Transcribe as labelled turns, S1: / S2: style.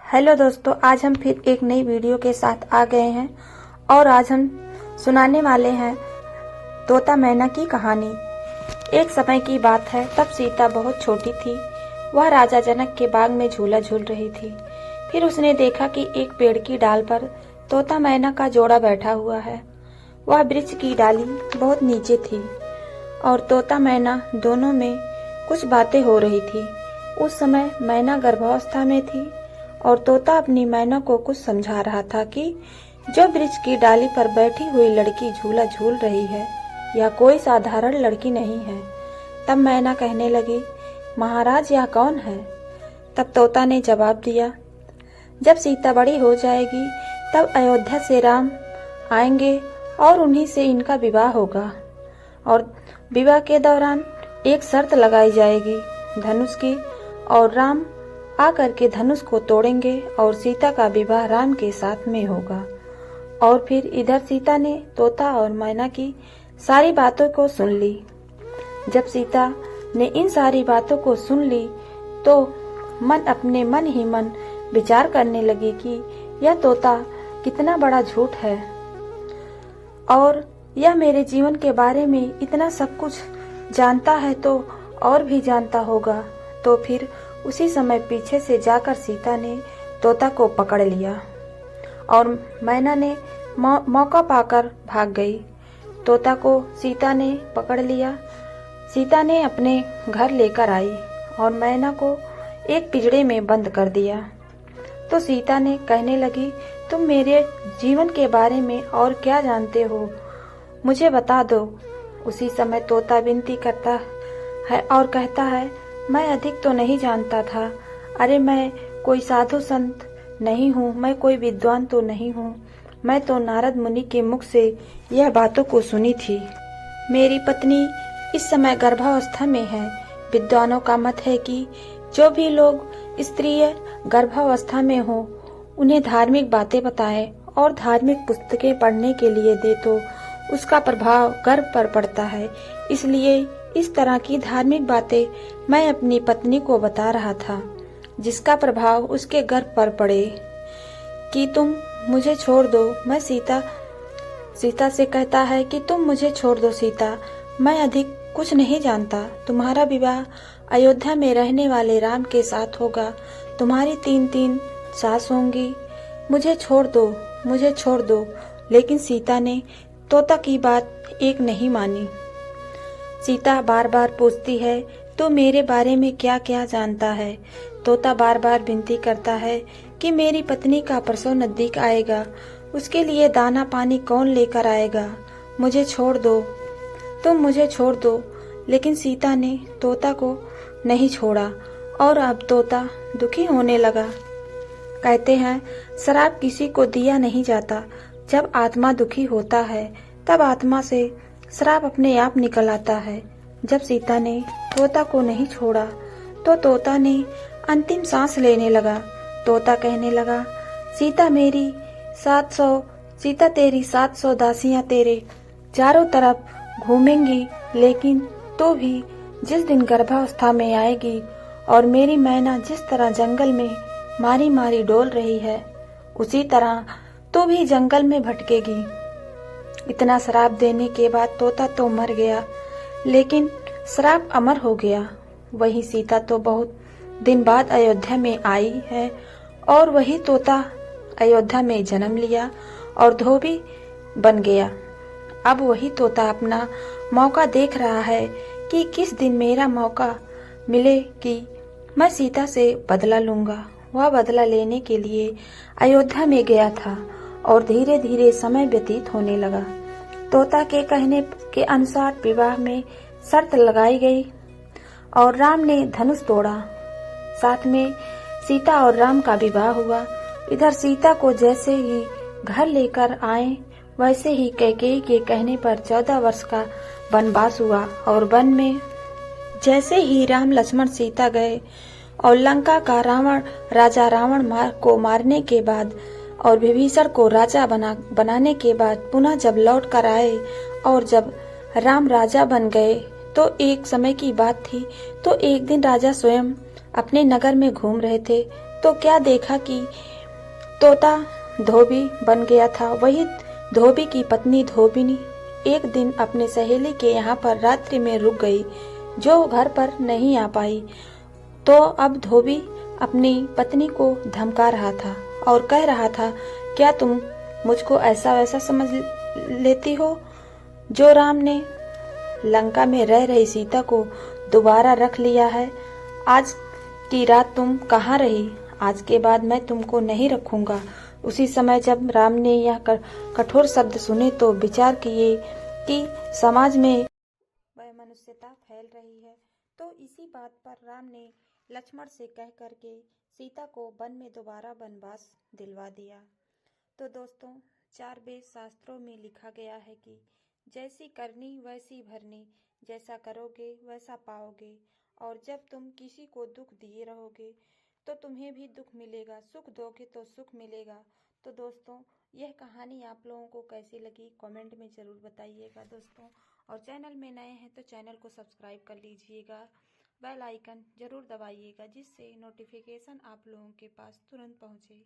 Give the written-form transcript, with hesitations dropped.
S1: Hello दोस्तों, आज हम फिर एक नई वीडियो के साथ आ गए हैं और आज हम सुनाने वाले हैं तोता मैना की कहानी। एक समय की बात है, तब सीता बहुत छोटी थी। वह राजा जनक के बाग में झूला झूल रही थी। फिर उसने देखा कि एक पेड़ की डाल पर तोता मैना का जोड़ा बैठा हुआ है। वह वृक्ष की डाली बहुत नीचे थी और तोता मैना दोनों में कुछ बातें हो रही थी। उस समय मैना गर्भावस्था में थी और तोता अपनी मैना को कुछ समझा रहा था कि जो वृक्ष की डाली पर बैठी हुई लड़की झूला झूल रही है, यह कोई साधारण लड़की नहीं है। तब मैना कहने लगी, महाराज यह कौन है? तब तोता ने जवाब दिया, जब सीता बड़ी हो जाएगी तब अयोध्या से राम आएंगे और उन्हीं से इनका विवाह होगा और विवाह के दौरान एक शर्त लगाई जाएगी धनुष की, और राम आकर के धनुष को तोड़ेंगे और सीता का विवाह राम के साथ में होगा। और फिर इधर सीता ने तोता और मैना की सारी बातों को सुन ली। जब सीता ने इन सारी बातों को सुन ली तो मन अपने मन ही मन विचार करने लगी कि यह तोता कितना बड़ा झूठ है और यह मेरे जीवन के बारे में इतना सब कुछ जानता है तो और भी जानता होगा। तो फिर उसी समय पीछे से जाकर सीता ने तोता को पकड़ लिया और मैना ने मौका पाकर भाग गई। तोता को सीता ने पकड़ लिया। सीता ने अपने घर लेकर आई और मैना को एक पिंजड़े में बंद कर दिया। तो सीता ने कहने लगी, तुम मेरे जीवन के बारे में और क्या जानते हो, मुझे बता दो। उसी समय तोता विनती करता है और कहता है, मैं अधिक तो नहीं जानता था। अरे मैं कोई साधु संत नहीं हूँ, मैं कोई विद्वान तो नहीं हूँ। मैं तो नारद मुनि के मुख से यह बातों को सुनी थी। मेरी पत्नी इस समय गर्भावस्था में है। विद्वानों का मत है कि जो भी लोग स्त्री गर्भावस्था में हो उन्हें धार्मिक बातें बताएं और धार्मिक पुस्तकें पढ़ने के लिए दे तो उसका प्रभाव गर्भ पर पड़ता है। इसलिए इस तरह की धार्मिक बातें मैं अपनी पत्नी को बता रहा था, जिसका प्रभाव उसके गर्भ पर पड़े कि तुम मुझे छोड़ दो। मैं सीता से कहता है कि तुम मुझे छोड़ दो सीता, मैं अधिक कुछ नहीं जानता। तुम्हारा विवाह अयोध्या में रहने वाले राम के साथ होगा। तुम्हारी 3 सास होंगी। मुझे छोड़ दो, मुझे छोड़ दो। लेकिन सीता ने तोता की बात एक नहीं मानी। सीता बार बार पूछती है, तू मेरे बारे में क्या क्या जानता है? तोता बार बार विनती करता है कि मेरी पत्नी का प्रसव नजदीक आएगा, उसके लिए दाना पानी कौन लेकर आएगा? मुझे छोड़ दो, तुम मुझे छोड़ दो। लेकिन सीता ने तोता को नहीं छोड़ा और अब तोता दुखी होने लगा। कहते हैं, शराब किसी को दिया नहीं जाता। जब आत्मा दुखी होता है तब आत्मा से शराब अपने आप निकल आता है। जब सीता ने तोता को नहीं छोड़ा तो तोता ने अंतिम सांस लेने लगा। तोता कहने लगा, सीता तेरी 700 दासियां तेरे चारों तरफ घूमेंगी, लेकिन तो भी जिस दिन गर्भावस्था में आएगी और मेरी मैना जिस तरह जंगल में मारी मारी डोल रही है, उसी तरह तो भी जंगल में भटकेगी। इतना श्राप देने के बाद तोता तो मर गया, लेकिन श्राप अमर हो गया। वही सीता तो बहुत दिन बाद अयोध्या में आई है और वही तोता अयोध्या में जन्म लिया और धोबी बन गया। अब वही तोता अपना मौका देख रहा है कि किस दिन मेरा मौका मिले कि मैं सीता से बदला लूंगा। वह बदला लेने के लिए अयोध्या में गया था और धीरे धीरे समय व्यतीत होने लगा। तोता के कहने के अनुसार विवाह में शर्त लगाई गई और राम ने धनुष तोड़ा। साथ में सीता और राम का विवाह हुआ। इधर सीता को जैसे ही घर लेकर आए वैसे ही कैकेयी के कहने पर 14 वर्ष का वनवास हुआ और वन में जैसे ही राम लक्ष्मण सीता गए और लंका का राजा रावण को मारने के बाद और विभीषण को राजा बनाने के बाद पुनः जब लौट कर आए और जब राम राजा बन गए तो एक समय की बात थी। तो एक दिन राजा स्वयं अपने नगर में घूम रहे थे, तो क्या देखा कि तोता धोबी बन गया था। वही धोबी की पत्नी धोबिनी एक दिन अपने सहेली के यहाँ पर रात्रि में रुक गई, जो घर पर नहीं आ पाई। तो अब धोबी अपनी पत्नी को धमका रहा था और कह रहा था, क्या तुम मुझको ऐसा वैसा समझ लेती हो? जो राम ने लंका में रह रही सीता को दोबारा रख लिया है। आज की रात तुम कहाँ रही? आज के बाद मैं तुमको नहीं रखूंगा। उसी समय जब राम ने यह कठोर शब्द सुने तो विचार किए कि समाज में वैमनस्यता फैल रही है। तो इसी बात पर राम ने लक्ष्मण से कह करके सीता को वन में दोबारा वनवास दिलवा दिया। तो दोस्तों, चार वेद शास्त्रों में लिखा गया है कि जैसी करनी वैसी भरनी, जैसा करोगे वैसा पाओगे। और जब तुम किसी को दुख दिए रहोगे तो तुम्हें भी दुख मिलेगा, सुख दोगे तो सुख मिलेगा। तो दोस्तों, यह कहानी आप लोगों को कैसी लगी कमेंट में ज़रूर बताइएगा दोस्तों। और चैनल में नए हैं तो चैनल को सब्सक्राइब कर लीजिएगा, बेल आइकन ज़रूर दबाइएगा, जिससे नोटिफिकेशन आप लोगों के पास तुरंत पहुँचे।